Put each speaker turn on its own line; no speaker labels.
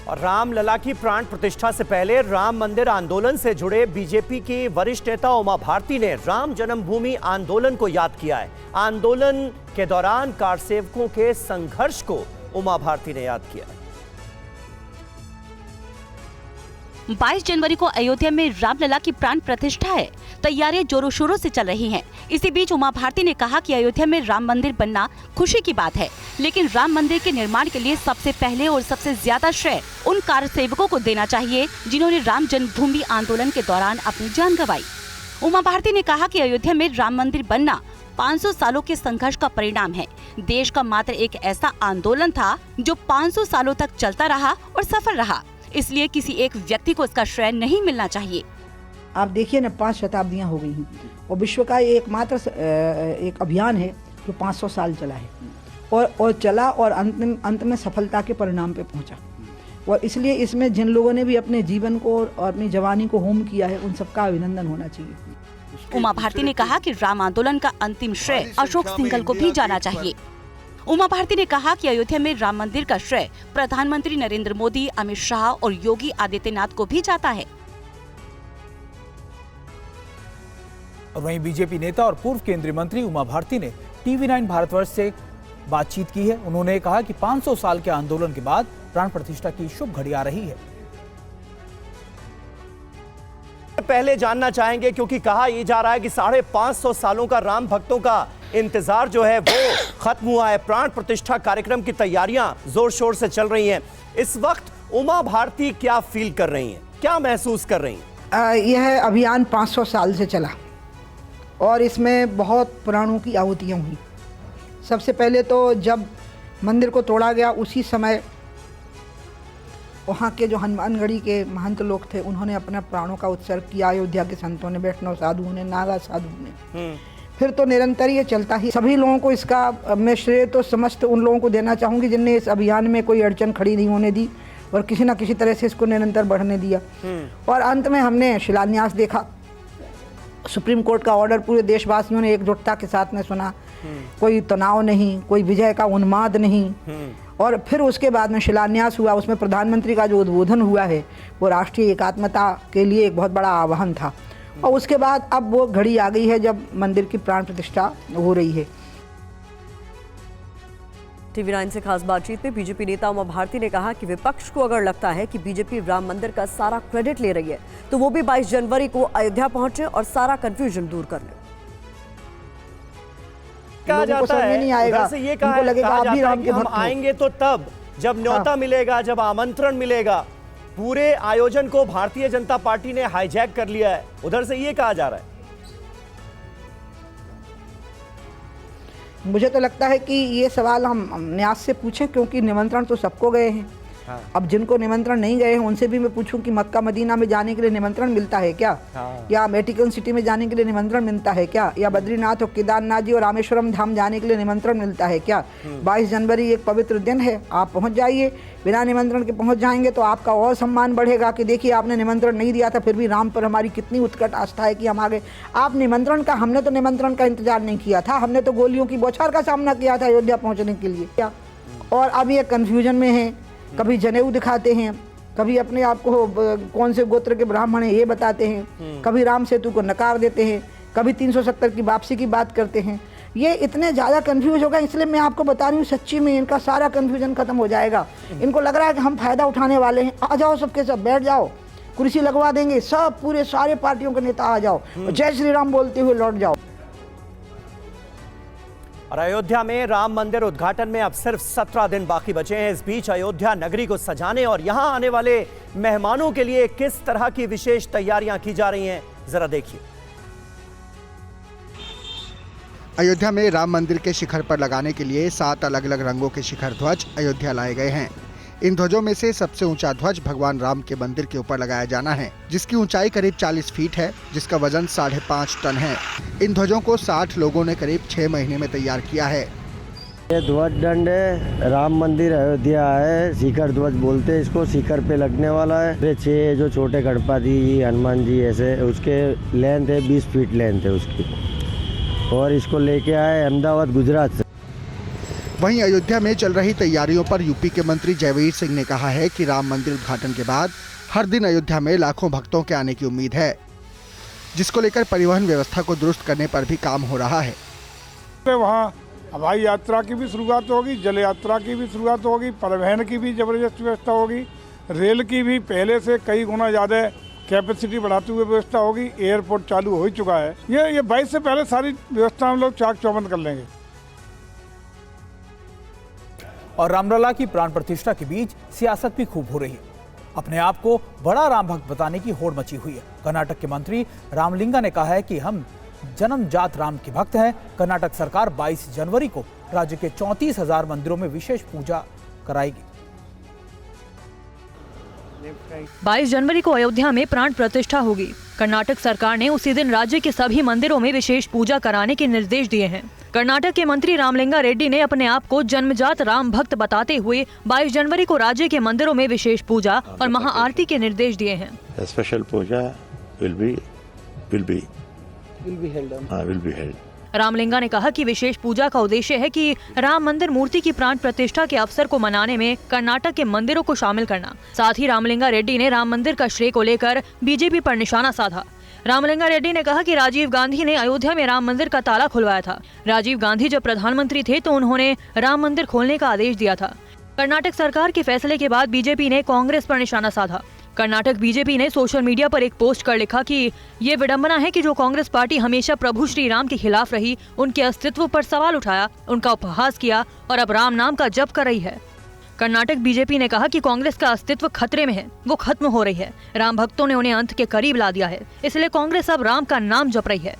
और रामलला की प्राण प्रतिष्ठा से पहले राम मंदिर आंदोलन से जुड़े बीजेपी की वरिष्ठ नेता उमा भारती ने राम जन्मभूमि आंदोलन को याद किया है। आंदोलन के दौरान कार सेवकों के संघर्ष को उमा भारती ने याद किया है।
22 जनवरी को अयोध्या में रामलला की प्राण प्रतिष्ठा है। तैयारियां जोरों शोरों से चल रही हैं। इसी बीच उमा भारती ने कहा कि अयोध्या में राम मंदिर बनना खुशी की बात है, लेकिन राम मंदिर के निर्माण के लिए सबसे पहले और सबसे ज्यादा श्रेय उन कार सेवकों को देना चाहिए जिन्होंने राम जन्मभूमि आंदोलन के दौरान अपनी जान गंवाई। उमा भारती ने कहा कि अयोध्या में राम मंदिर बनना 500 सालों के संघर्ष का परिणाम है। देश का मात्र एक ऐसा आंदोलन था जो 500 सालों तक चलता रहा और सफल रहा, इसलिए किसी एक व्यक्ति को इसका श्रेय नहीं मिलना चाहिए।
आप देखिए ना, 5 शताब्दियां हो गई हैं और विश्व का एकमात्र एक अभियान है जो 500 साल चला है और चला और अंत में सफलता के परिणाम पे पहुंचा। और इसलिए इसमें जिन लोगों ने भी अपने जीवन को और अपनी जवानी को होम किया है, उन सबका अभिनंदन होना चाहिए।
उमा भारती ने कहा कि राम आंदोलन का अंतिम श्रेय अशोक सिंघल को भी जाना चाहिए। उमा भारती ने कहा कि अयोध्या में राम मंदिर का श्रेय प्रधानमंत्री नरेंद्र मोदी, अमित शाह और योगी आदित्यनाथ को भी जाता है।
और वहीं बीजेपी नेता और पूर्व केंद्रीय मंत्री उमा भारती ने TV9 भारतवर्ष से बातचीत की है। उन्होंने कहा कि 500 साल के आंदोलन के बाद प्राण प्रतिष्ठा की शुभ घड़ी आ रही है।
पहले जानना चाहेंगे क्योंकि कहा यह जा रहा है कि 550 सालों का राम भक्तों का इंतजार जो है वो खत्म हुआ है। प्राण प्रतिष्ठा कार्यक्रम की तैयारियां जोर शोर से चल रही हैं। इस वक्त उमा भारती क्या फील कर रही हैं, क्या महसूस कर रही हैं?
यह अभियान 500 साल से चला और इसमें बहुत प्राणों की आहुतियाँ हुई। सबसे पहले तो जब मंदिर को तोड़ा गया उसी समय वहाँ के जो हनुमानगढ़ी के महंत लोग थे उन्होंने अपने प्राणों का उत्सर्ग किया। अयोध्या के संतों ने, वैष्णव साधुओं ने, नागा साधुओं ने। फिर तो निरंतर ये चलता ही। सभी लोगों को इसका मैं श्रेय तो समस्त उन लोगों को देना चाहूँगी जिनने इस अभियान में कोई अड़चन खड़ी नहीं होने दी और किसी न किसी तरह से इसको निरंतर बढ़ने दिया। और अंत में हमने शिलान्यास देखा, सुप्रीम कोर्ट का ऑर्डर पूरे देशवासियों ने एकजुटता के साथ में सुना। कोई तनाव नहीं, कोई विजय का उन्माद नहीं। और फिर उसके बाद में शिलान्यास हुआ, उसमें प्रधानमंत्री का जो उद्बोधन हुआ है वो राष्ट्रीय एकात्मता के लिए एक बहुत बड़ा आह्वान था। और उसके बाद अब वो घड़ी आ गई है जब मंदिर की प्राण प्रतिष्ठा हो रही है।
TV9 से खास बातचीत में बीजेपी नेता उमा भारती ने कहा कि विपक्ष को अगर लगता है कि बीजेपी राम मंदिर का सारा क्रेडिट ले रही है तो वो भी 22 जनवरी को अयोध्या पहुंचे और सारा कंफ्यूजन दूर कर ले।
कहा जाता है,
नहीं आएगा,
से ये कहा जाता है कि हम आएंगे तो तब जब न्योता मिलेगा, जब आमंत्रण मिलेगा। पूरे आयोजन को भारतीय जनता पार्टी ने हाईजैक कर लिया है, उधर से ये कहा जा रहा है।
मुझे तो लगता है कि ये सवाल हम न्यास से पूछें क्योंकि निमंत्रण तो सबको गए हैं। हाँ। अब जिनको निमंत्रण नहीं गए हैं उनसे भी मैं पूछूं कि मक्का मदीना में जाने के लिए निमंत्रण मिलता है क्या? हाँ। या वेटिकन सिटी में जाने के लिए निमंत्रण मिलता है क्या? या बद्रीनाथ और केदारनाथ जी और रामेश्वरम धाम जाने के लिए निमंत्रण मिलता है क्या? 22 जनवरी एक पवित्र दिन है, आप पहुंच जाइए। बिना निमंत्रण के पहुंच जाएंगे तो आपका और सम्मान बढ़ेगा कि देखिए आपने निमंत्रण नहीं दिया था, फिर भी राम पर हमारी कितनी उत्कट आस्था है कि हम आ गए। आप निमंत्रण का, हमने तो निमंत्रण का इंतजार नहीं किया था, हमने तो गोलियों की बौछार का सामना किया था अयोध्या पहुंचने के लिए क्या? और अब ये कन्फ्यूजन में है, कभी जनेऊ दिखाते हैं, कभी अपने आप को कौन से गोत्र के ब्राह्मण हैं ये बताते हैं, कभी राम सेतु को नकार देते हैं, कभी 370 की वापसी की बात करते हैं। ये इतने ज़्यादा कंफ्यूज हो गए, इसलिए मैं आपको बता रही हूँ सच्ची में इनका सारा कंफ्यूजन खत्म हो जाएगा। इनको लग रहा है कि हम फायदा उठाने वाले हैं। आ जाओ सबके सब, बैठ जाओ, कुर्सी लगवा देंगे, सब पूरे सारे पार्टियों के नेता आ जाओ, जय श्री राम बोलते हुए लौट जाओ।
और अयोध्या में राम मंदिर उद्घाटन में अब सिर्फ 17 दिन बाकी बचे हैं। इस बीच अयोध्या नगरी को सजाने और यहां आने वाले मेहमानों के लिए किस तरह की विशेष तैयारियां की जा रही हैं, जरा देखिए।
अयोध्या में राम मंदिर के शिखर पर लगाने के लिए 7 अलग अलग रंगों के शिखर ध्वज अयोध्या लाए गए हैं। इन ध्वजों में से सबसे ऊंचा ध्वज भगवान राम के मंदिर के ऊपर लगाया जाना है, जिसकी ऊंचाई करीब 40 फीट है, जिसका वजन 5.5 टन है। इन ध्वजों को 60 लोगों ने करीब 6 महीने में तैयार किया है।
ये ध्वज दंड राम मंदिर अयोध्या है, शिखर ध्वज बोलते हैं इसको, शिखर पे लगने वाला है। 6 जो छोटे गणपति जी, हनुमान जी ऐसे, उसके लेंथ है 20 फीट लेंथ है उसकी, और इसको लेके आए अहमदाबाद गुजरात से।
वहीं अयोध्या में चल रही तैयारियों पर यूपी के मंत्री जयवीर सिंह ने कहा है कि राम मंदिर उद्घाटन के बाद हर दिन अयोध्या में लाखों भक्तों के आने की उम्मीद है, जिसको लेकर परिवहन व्यवस्था को दुरुस्त करने पर भी काम हो रहा है।
वहाँ हवाई यात्रा की भी शुरुआत होगी, जल यात्रा की भी शुरुआत होगी, परिवहन की भी जबरदस्त व्यवस्था होगी, रेल की भी पहले से कई गुना ज़्यादा कैपेसिटी बढ़ाते हुए व्यवस्था होगी। एयरपोर्ट चालू हो ही चुका है। ये 22 से पहले सारी व्यवस्था हम लोग चाक चौबंद कर लेंगे।
और रामलला की प्राण प्रतिष्ठा के बीच सियासत भी खूब हो रही है। अपने आप को बड़ा राम भक्त बताने की होड़ मची हुई है। कर्नाटक के मंत्री रामलिंगा ने कहा है कि हम जन्मजात राम के भक्त हैं। कर्नाटक सरकार 22 जनवरी को राज्य के 34,000 मंदिरों में विशेष पूजा कराएगी।
22 जनवरी को अयोध्या में प्राण प्रतिष्ठा होगी। कर्नाटक सरकार ने उसी दिन राज्य के सभी मंदिरों में विशेष पूजा कराने के निर्देश दिए हैं। कर्नाटक के मंत्री रामलिंगा रेड्डी ने अपने आप को जन्मजात राम भक्त बताते हुए 22 जनवरी को राज्य के मंदिरों में विशेष पूजा और महाआरती के निर्देश दिए हैं।
Special puja will be held.
Ramalinga ने कहा कि विशेष पूजा का उद्देश्य है कि राम मंदिर मूर्ति की प्राण प्रतिष्ठा के अवसर को मनाने में कर्नाटक के मंदिरों को शामिल करना। साथ ही रामलिंगा रेड्डी ने राम मंदिर का श्रेय को लेकर बीजेपी पर निशाना साधा। रामलिंगा रेड्डी ने कहा कि राजीव गांधी ने अयोध्या में राम मंदिर का ताला खुलवाया था। राजीव गांधी जब प्रधानमंत्री थे तो उन्होंने राम मंदिर खोलने का आदेश दिया था। कर्नाटक सरकार के फैसले के बाद बीजेपी ने कांग्रेस पर निशाना साधा। कर्नाटक बीजेपी ने सोशल मीडिया पर एक पोस्ट कर लिखा कि ये विडंबना है कि जो कांग्रेस पार्टी हमेशा प्रभु श्री राम के खिलाफ रही, उनके अस्तित्व पर सवाल उठाया, उनका उपहास किया और अब राम नाम का जप कर रही है। कर्नाटक बीजेपी ने कहा कि कांग्रेस का अस्तित्व खतरे में है, वो खत्म हो रही है। राम भक्तों ने उन्हें अंत के करीब ला दिया है, इसलिए कांग्रेस अब राम का नाम जप रही है।